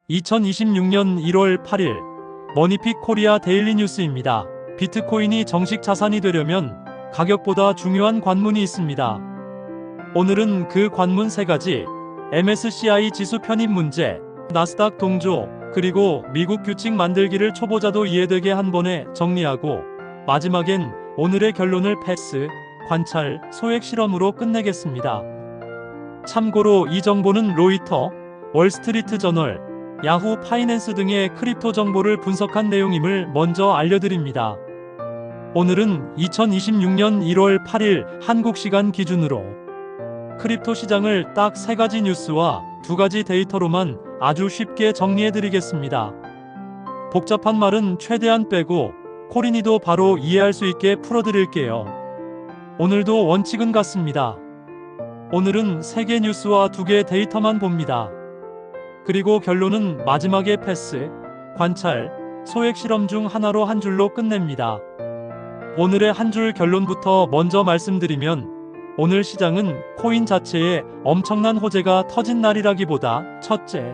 2026년 1월 8일 머니픽 코리아 데일리 뉴스입니다. 비트코인이 정식 자산이 되려면 가격보다 중요한 관문이 있습니다. 오늘은 그 관문 3가지, MSCI 지수 편입 문제, 나스닥 동조, 그리고 미국 규칙 만들기를 초보자도 이해되게 한 번에 정리하고 마지막엔 오늘의 결론을 패스, 관찰, 소액 실험으로 끝내겠습니다. 참고로 이 정보는 로이터, 월스트리트 저널, 야후 파이낸스 등의 크립토 정보를 분석한 내용임을 먼저 알려드립니다. 오늘은 2026년 1월 8일 한국 시간 기준으로 크립토 시장을 딱 3가지 뉴스와 2가지 데이터로만 아주 쉽게 정리해드리겠습니다. 복잡한 말은 최대한 빼고 코린이도 바로 이해할 수 있게 풀어드릴게요. 오늘도 원칙은 같습니다. 오늘은 3개 뉴스와 2개 데이터만 봅니다. 그리고 결론은 마지막에 패스, 관찰, 소액 실험 중 하나로 한 줄로 끝냅니다. 오늘의 한 줄 결론부터 먼저 말씀드리면 오늘 시장은 코인 자체에 엄청난 호재가 터진 날이라기보다 첫째,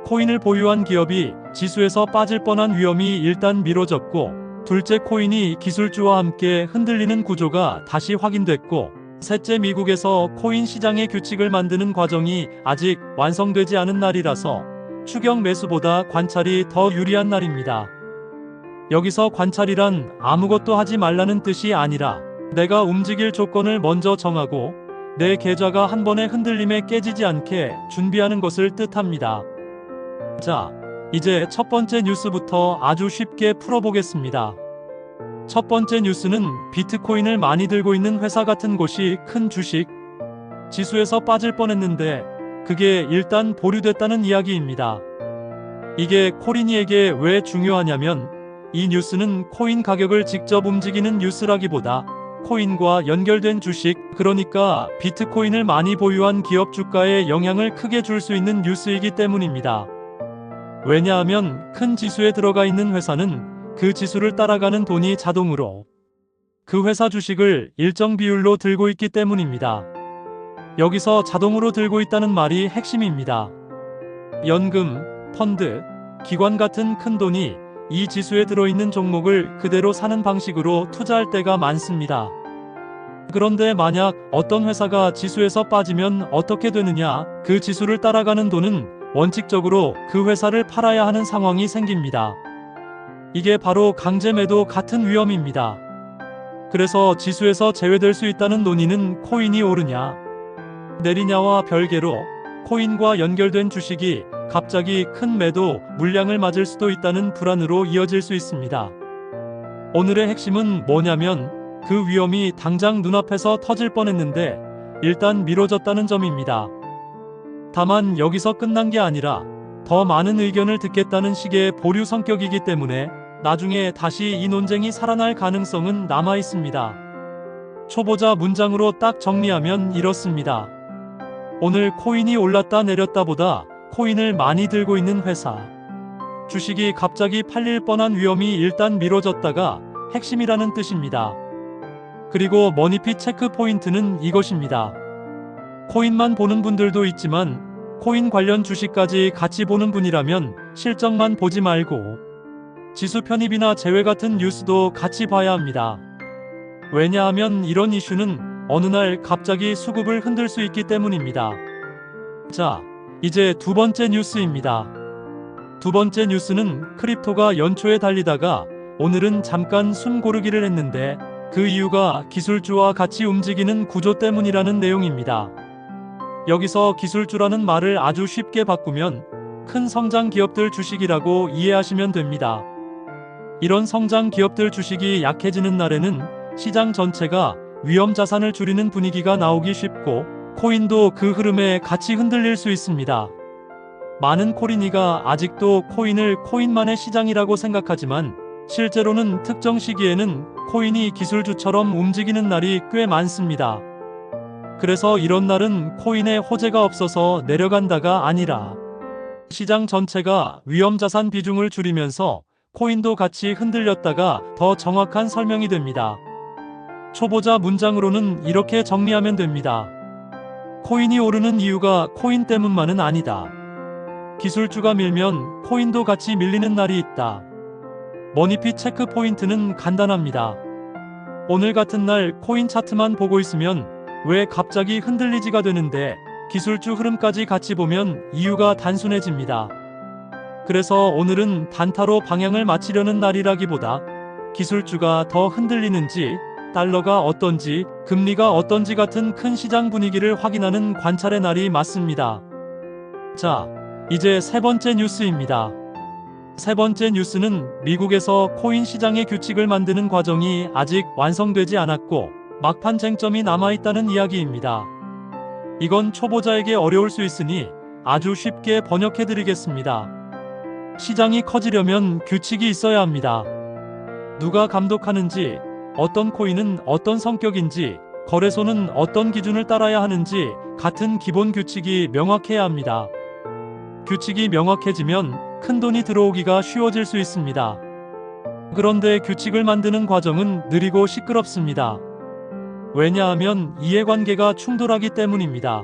코인을 보유한 기업이 지수에서 빠질 뻔한 위험이 일단 미뤄졌고, 둘째, 코인이 기술주와 함께 흔들리는 구조가 다시 확인됐고, 셋째, 미국에서 코인 시장의 규칙을 만드는 과정이 아직 완성되지 않은 날이라서 추격 매수보다 관찰이 더 유리한 날입니다. 여기서 관찰이란 아무것도 하지 말라는 뜻이 아니라 내가 움직일 조건을 먼저 정하고 내 계좌가 한 번의 흔들림에 깨지지 않게 준비하는 것을 뜻합니다. 자, 이제 첫 번째 뉴스부터 아주 쉽게 풀어보겠습니다. 첫 번째 뉴스는 비트코인을 많이 들고 있는 회사 같은 곳이 큰 주식 지수에서 빠질 뻔했는데 그게 일단 보류됐다는 이야기입니다. 이게 코린이에게 왜 중요하냐면 이 뉴스는 코인 가격을 직접 움직이는 뉴스라기보다 코인과 연결된 주식, 그러니까 비트코인을 많이 보유한 기업 주가에 영향을 크게 줄 수 있는 뉴스이기 때문입니다. 왜냐하면 큰 지수에 들어가 있는 회사는 그 지수를 따라가는 돈이 자동으로 그 회사 주식을 일정 비율로 들고 있기 때문입니다. 여기서 자동으로 들고 있다는 말이 핵심입니다. 연금, 펀드, 기관 같은 큰 돈이 이 지수에 들어있는 종목을 그대로 사는 방식으로 투자할 때가 많습니다. 그런데 만약 어떤 회사가 지수에서 빠지면 어떻게 되느냐? 그 지수를 따라가는 돈은 원칙적으로 그 회사를 팔아야 하는 상황이 생깁니다. 이게 바로 강제 매도 같은 위험입니다. 그래서 지수에서 제외될 수 있다는 논의는 코인이 오르냐, 내리냐와 별개로 코인과 연결된 주식이 갑자기 큰 매도 물량을 맞을 수도 있다는 불안으로 이어질 수 있습니다. 오늘의 핵심은 뭐냐면 그 위험이 당장 눈앞에서 터질 뻔했는데 일단 미뤄졌다는 점입니다. 다만 여기서 끝난 게 아니라 더 많은 의견을 듣겠다는 식의 보류 성격이기 때문에 나중에 다시 이 논쟁이 살아날 가능성은 남아 있습니다. 초보자 문장으로 딱 정리하면 이렇습니다. 오늘 코인이 올랐다 내렸다 보다 코인을 많이 들고 있는 회사 주식이 갑자기 팔릴 뻔한 위험이 일단 미뤄졌다가 핵심이라는 뜻입니다. 그리고 머니핏 체크 포인트는 이것입니다. 코인만 보는 분들도 있지만 코인 관련 주식까지 같이 보는 분이라면 실적만 보지 말고 지수 편입이나 제외 같은 뉴스도 같이 봐야 합니다. 왜냐하면 이런 이슈는 어느 날 갑자기 수급을 흔들 수 있기 때문입니다. 자, 이제 두 번째 뉴스입니다. 두 번째 뉴스는 크립토가 연초에 달리다가 오늘은 잠깐 숨 고르기를 했는데 그 이유가 기술주와 같이 움직이는 구조 때문이라는 내용입니다. 여기서 기술주라는 말을 아주 쉽게 바꾸면 큰 성장 기업들 주식이라고 이해하시면 됩니다. 이런 성장 기업들 주식이 약해지는 날에는 시장 전체가 위험 자산을 줄이는 분위기가 나오기 쉽고 코인도 그 흐름에 같이 흔들릴 수 있습니다. 많은 코린이가 아직도 코인을 코인만의 시장이라고 생각하지만 실제로는 특정 시기에는 코인이 기술주처럼 움직이는 날이 꽤 많습니다. 그래서 이런 날은 코인에 호재가 없어서 내려간다가 아니라 시장 전체가 위험 자산 비중을 줄이면서 코인도 같이 흔들렸다가 더 정확한 설명이 됩니다. 초보자 문장으로는 이렇게 정리하면 됩니다. 코인이 오르는 이유가 코인 때문만은 아니다. 기술주가 밀면 코인도 같이 밀리는 날이 있다. 머니핏 체크 포인트는 간단합니다. 오늘 같은 날 코인 차트만 보고 있으면 왜 갑자기 흔들리지가 되는데 기술주 흐름까지 같이 보면 이유가 단순해집니다. 그래서 오늘은 단타로 방향을 맞추려는 날이라기보다 기술주가 더 흔들리는지, 달러가 어떤지, 금리가 어떤지 같은 큰 시장 분위기를 확인하는 관찰의 날이 맞습니다. 자, 이제 세 번째 뉴스입니다. 세 번째 뉴스는 미국에서 코인 시장의 규칙을 만드는 과정이 아직 완성되지 않았고 막판 쟁점이 남아있다는 이야기입니다. 이건 초보자에게 어려울 수 있으니 아주 쉽게 번역해드리겠습니다. 시장이 커지려면 규칙이 있어야 합니다. 누가 감독하는지, 어떤 코인은 어떤 성격인지, 거래소는 어떤 기준을 따라야 하는지 같은 기본 규칙이 명확해야 합니다. 규칙이 명확해지면 큰돈이 들어오기가 쉬워질 수 있습니다. 그런데 규칙을 만드는 과정은 느리고 시끄럽습니다. 왜냐하면 이해관계가 충돌하기 때문입니다.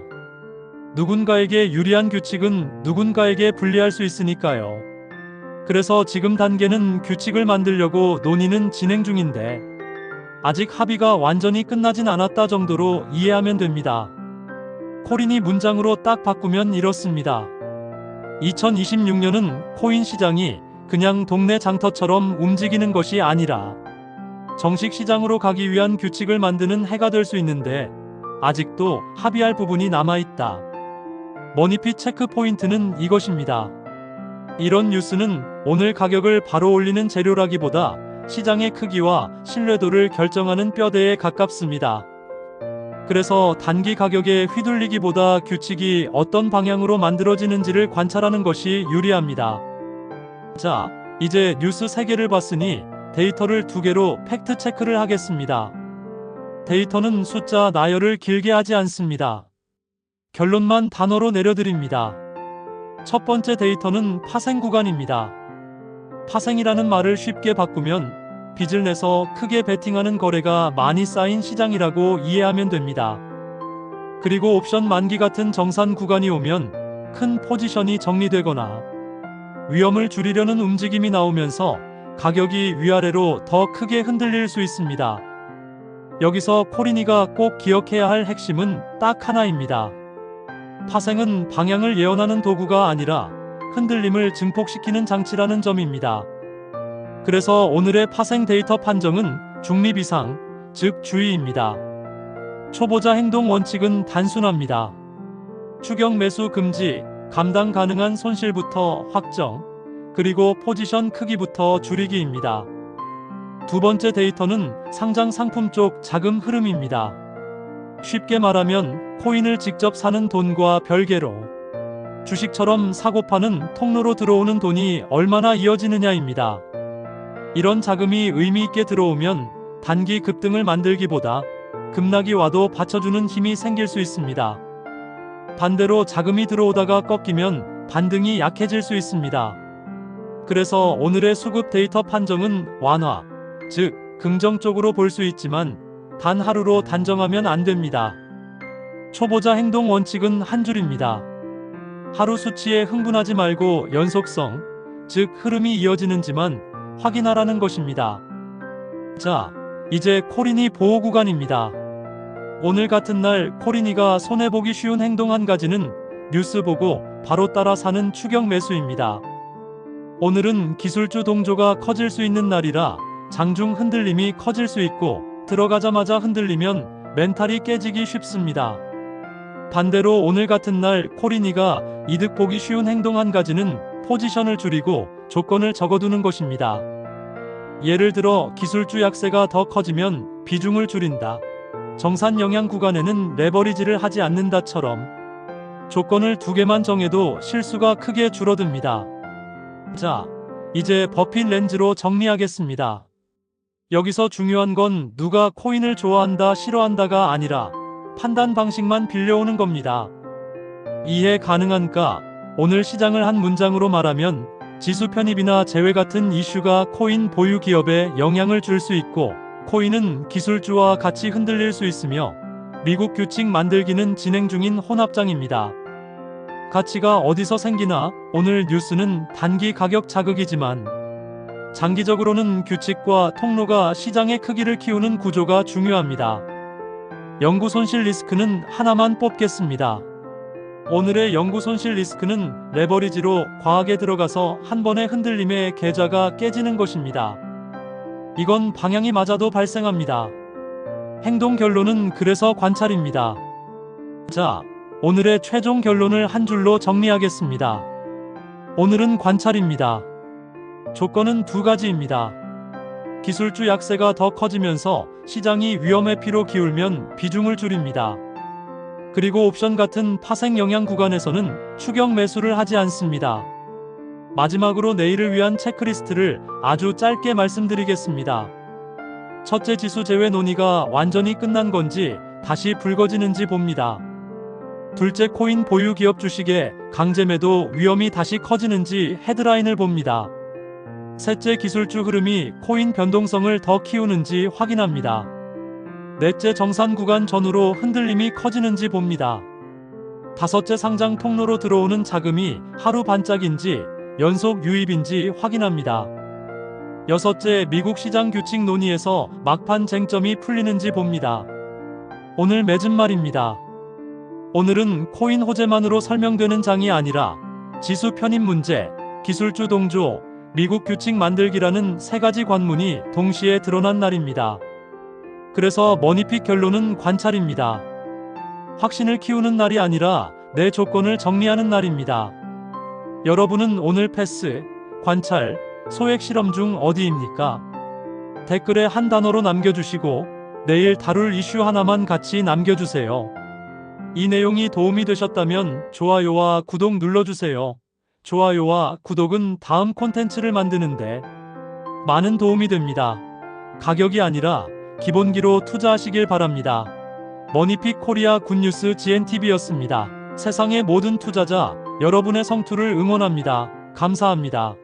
누군가에게 유리한 규칙은 누군가에게 불리할 수 있으니까요. 그래서 지금 단계는 규칙을 만들려고 논의는 진행 중인데 아직 합의가 완전히 끝나진 않았다 정도로 이해하면 됩니다. 코린이 문장으로 딱 바꾸면 이렇습니다. 2026년은 코인 시장이 그냥 동네 장터처럼 움직이는 것이 아니라 정식 시장으로 가기 위한 규칙을 만드는 해가 될 수 있는데 아직도 합의할 부분이 남아있다. 머니핏 체크 포인트는 이것입니다. 이런 뉴스는 오늘 가격을 바로 올리는 재료라기보다 시장의 크기와 신뢰도를 결정하는 뼈대에 가깝습니다. 그래서 단기 가격에 휘둘리기보다 규칙이 어떤 방향으로 만들어지는지를 관찰하는 것이 유리합니다. 자, 이제 뉴스 3개를 봤으니 데이터를 2개로 팩트 체크를 하겠습니다. 데이터는 숫자 나열을 길게 하지 않습니다. 결론만 단어로 내려드립니다. 첫 번째 데이터는 파생 구간입니다. 파생이라는 말을 쉽게 바꾸면 빚을 내서 크게 베팅하는 거래가 많이 쌓인 시장이라고 이해하면 됩니다. 그리고 옵션 만기 같은 정산 구간이 오면 큰 포지션이 정리되거나 위험을 줄이려는 움직임이 나오면서 가격이 위아래로 더 크게 흔들릴 수 있습니다. 여기서 코린이가 꼭 기억해야 할 핵심은 딱 하나입니다. 파생은 방향을 예언하는 도구가 아니라 흔들림을 증폭시키는 장치라는 점입니다. 그래서 오늘의 파생 데이터 판정은 중립 이상, 즉 주의입니다. 초보자 행동 원칙은 단순합니다. 추격 매수 금지, 감당 가능한 손실부터 확정, 그리고 포지션 크기부터 줄이기입니다. 두 번째 데이터는 상장 상품 쪽 자금 흐름입니다. 쉽게 말하면 코인을 직접 사는 돈과 별개로 주식처럼 사고 파는 통로로 들어오는 돈이 얼마나 이어지느냐입니다. 이런 자금이 의미 있게 들어오면 단기 급등을 만들기보다 급락이 와도 받쳐주는 힘이 생길 수 있습니다. 반대로 자금이 들어오다가 꺾이면 반등이 약해질 수 있습니다. 그래서 오늘의 수급 데이터 판정은 완화, 즉 긍정적으로 볼 수 있지만 단 하루로 단정하면 안 됩니다. 초보자 행동 원칙은 한 줄입니다. 하루 수치에 흥분하지 말고 연속성, 즉 흐름이 이어지는지만 확인하라는 것입니다. 자, 이제 코린이 보호 구간입니다. 오늘 같은 날 코린이가 손해보기 쉬운 행동 한 가지는 뉴스 보고 바로 따라 사는 추격 매수입니다. 오늘은 기술주 동조가 커질 수 있는 날이라 장중 흔들림이 커질 수 있고 들어가자마자 흔들리면 멘탈이 깨지기 쉽습니다. 반대로 오늘 같은 날 코린이가 이득 보기 쉬운 행동 한 가지는 포지션을 줄이고 조건을 적어두는 것입니다. 예를 들어 기술주 약세가 더 커지면 비중을 줄인다. 정산 영향 구간에는 레버리지를 하지 않는다처럼 조건을 2개만 정해도 실수가 크게 줄어듭니다. 자, 이제 버핏 렌즈로 정리하겠습니다. 여기서 중요한 건 누가 코인을 좋아한다 싫어한다가 아니라 판단 방식만 빌려오는 겁니다. 이해 가능한가? 오늘 시장을 한 문장으로 말하면 지수 편입이나 제외 같은 이슈가 코인 보유 기업에 영향을 줄 수 있고 코인은 기술주와 같이 흔들릴 수 있으며 미국 규칙 만들기는 진행 중인 혼합장입니다. 가치가 어디서 생기나? 오늘 뉴스는 단기 가격 자극이지만 장기적으로는 규칙과 통로가 시장의 크기를 키우는 구조가 중요합니다. 영구 손실 리스크는 하나만 뽑겠습니다. 오늘의 영구 손실 리스크는 레버리지로 과하게 들어가서 한 번의 흔들림에 계좌가 깨지는 것입니다. 이건 방향이 맞아도 발생합니다. 행동 결론은 그래서 관찰입니다. 자, 오늘의 최종 결론을 한 줄로 정리하겠습니다. 오늘은 관찰입니다. 조건은 두 가지입니다. 기술주 약세가 더 커지면서 시장이 위험의 피로 기울면 비중을 줄입니다. 그리고 옵션 같은 파생 영향 구간에서는 추격 매수를 하지 않습니다. 마지막으로 내일을 위한 체크리스트를 아주 짧게 말씀드리겠습니다. 첫째, 지수 제외 논의가 완전히 끝난 건지 다시 불거지는지 봅니다. 둘째, 코인 보유 기업 주식에 강제 매도 위험이 다시 커지는지 헤드라인을 봅니다. 셋째, 기술주 흐름이 코인 변동성을 더 키우는지 확인합니다. 넷째, 정산 구간 전후로 흔들림이 커지는지 봅니다. 다섯째, 상장 통로로 들어오는 자금이 하루 반짝인지 연속 유입인지 확인합니다. 여섯째, 미국 시장 규칙 논의에서 막판 쟁점이 풀리는지 봅니다. 오늘 맺은 말입니다. 오늘은 코인 호재만으로 설명되는 장이 아니라 지수 편입 문제, 기술주 동조, 미국 규칙 만들기라는 세 가지 관문이 동시에 드러난 날입니다. 그래서 머니픽 결론은 관찰입니다. 확신을 키우는 날이 아니라 내 조건을 정리하는 날입니다. 여러분은 오늘 패스, 관찰, 소액 실험 중 어디입니까? 댓글에 한 단어로 남겨주시고 내일 다룰 이슈 하나만 같이 남겨주세요. 이 내용이 도움이 되셨다면 좋아요와 구독 눌러주세요. 좋아요와 구독은 다음 콘텐츠를 만드는데 많은 도움이 됩니다. 가격이 아니라 기본기로 투자하시길 바랍니다. 머니픽 코리아 굿뉴스 GNTV였습니다. 세상의 모든 투자자, 여러분의 성투를 응원합니다. 감사합니다.